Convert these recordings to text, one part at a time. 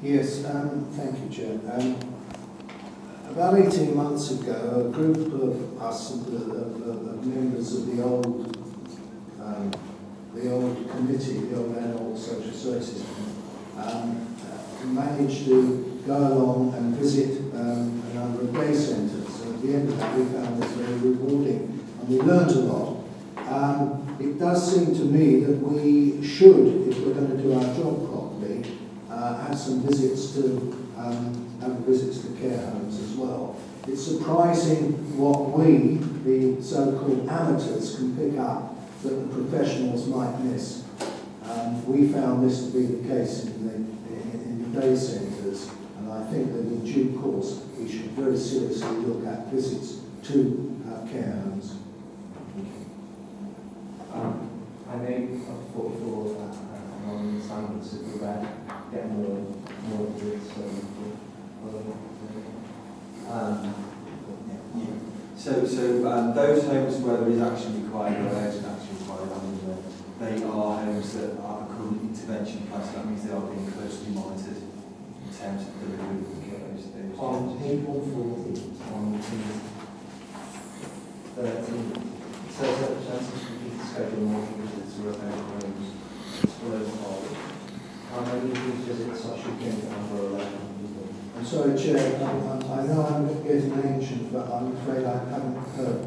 Yes, thank you, Chair. About 18 months ago, a group of us, of members of the old committee, the old Annual Social Services, managed to go along and visit a number of day centres. At the end of that, we found this very rewarding, and we learned a lot. It does seem to me that we should, if we're going to do our job properly, have some visits to care homes as well. It's surprising what we, the so-called amateurs, can pick up that the professionals might miss. We found this to be the case in the day centres, and I think that in due course we should very seriously look at visits to care homes. I know I've thought before that on standards that we're about get more visits. So those homes where there is action required or urgent action required, they are homes that are currently intervention plans. That means they are being closely monitored in terms of the delivery of those. On page 140, on page 13, it says that chances for people to schedule more visits to repair homes below target. How many of these visits are shooting under 11 people? I'm sorry, Chair, I know I'm getting ancient, but I'm afraid I haven't heard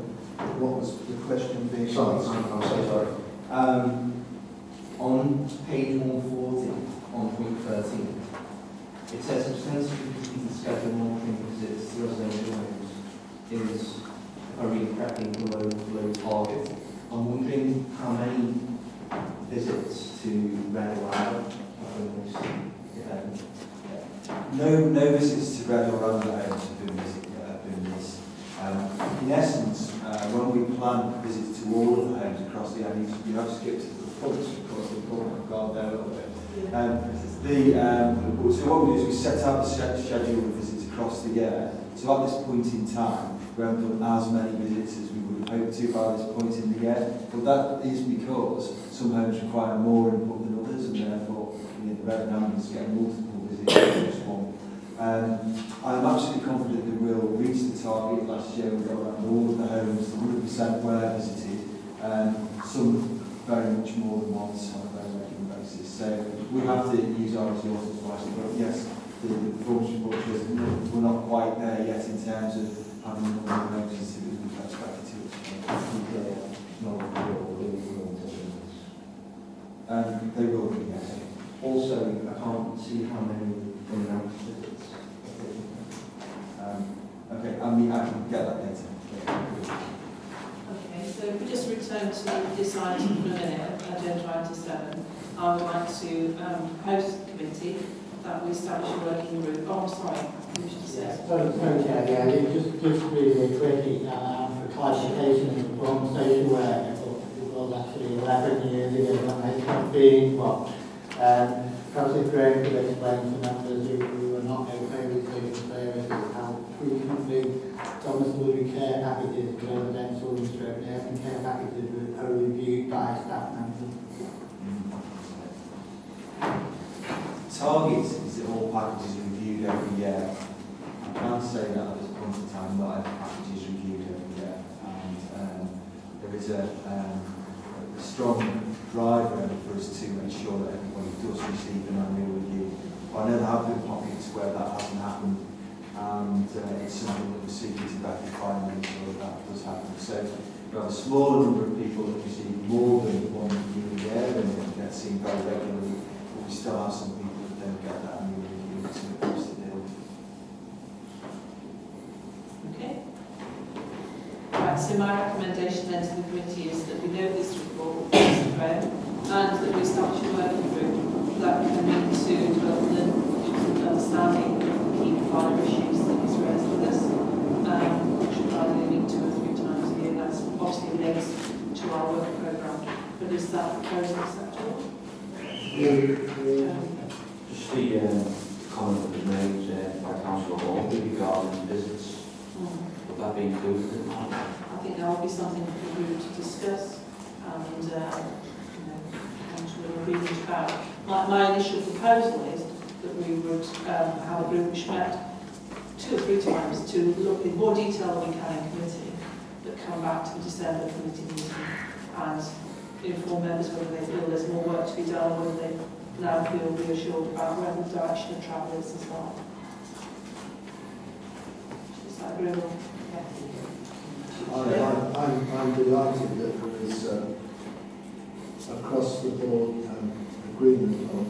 what was the question being asked. I'm so sorry. On page 140, on point 13, it says substantially completed schedule monitoring visits to residential homes is, if I read correctly, below target. I'm wondering how many visits to Wirral No visits to red or other homes have been missed. In essence, when we plan visits to all of the homes across the area, you have to skip to the front, of course, we've gone there a little bit. So what we do is we set out the schedule of visits across the year. So at this point in time, we haven't done as many visits as we would have hoped to by this point in the year. But that is because some homes require more input than others, and therefore the red numbers get multiple visits in just one. I'm absolutely confident that we'll reach the target. Last year we got around all of the homes, 100% were visited, some very much more than once on a very regular basis. So we have to use our resources wisely. But yes, the performance report shows that we're not quite there yet in terms of having a number of homes visited as we've expected to. They will be, yes. Also, I can't see how many in-house visits. Okay, I can get that data. Okay, so if we just return to this item for a minute, agenda item 7, I would like to propose to the committee that we establish a working group. Oh, sorry, Commissioner says. Sorry, Chair, yeah, just really quickly, for clarification of the wrong social worker, it was actually 11 years ago when it's not being what. Perhaps if Graham could explain to members who were not okay with social services how frequently domiciliary care packages, residential and stroke nursing care packages are reviewed by staff members. Target is that all packages are reviewed every year. I can't say that at this point in time that every package is reviewed every year, and there is a strong driver for us to ensure that everybody does receive an annual review. I know there have been pockets where that hasn't happened, and it's something that we're seeking to rectify and make sure that does happen. So we have a smaller number of people that receive more than one review a year and get seen very regularly, but we still have some people that don't get that annual review to across the deal. Okay. Right, so my recommendation then to the committee is that we know this report, and that we establish a working group that can meet to develop the understanding of the key provider issues that is raised with us, which we probably meet 2 or 3 times a year. That's obviously linked to our work programme. But is that proposal acceptable? Just the comment that was made by Councillor Hall regarding visits. Would that be included in that? I think there will be something for the group to discuss and potentially agree about. My initial proposal is that we would have a group which met 2 or 3 times to look in more detail than we can in committee, but come back to the December committee meeting and inform members whether they feel there's more work to be done, whether they now feel reassured about where the direction of travel is as well. Is that agreeable? I'm delighted that there is across the board agreement on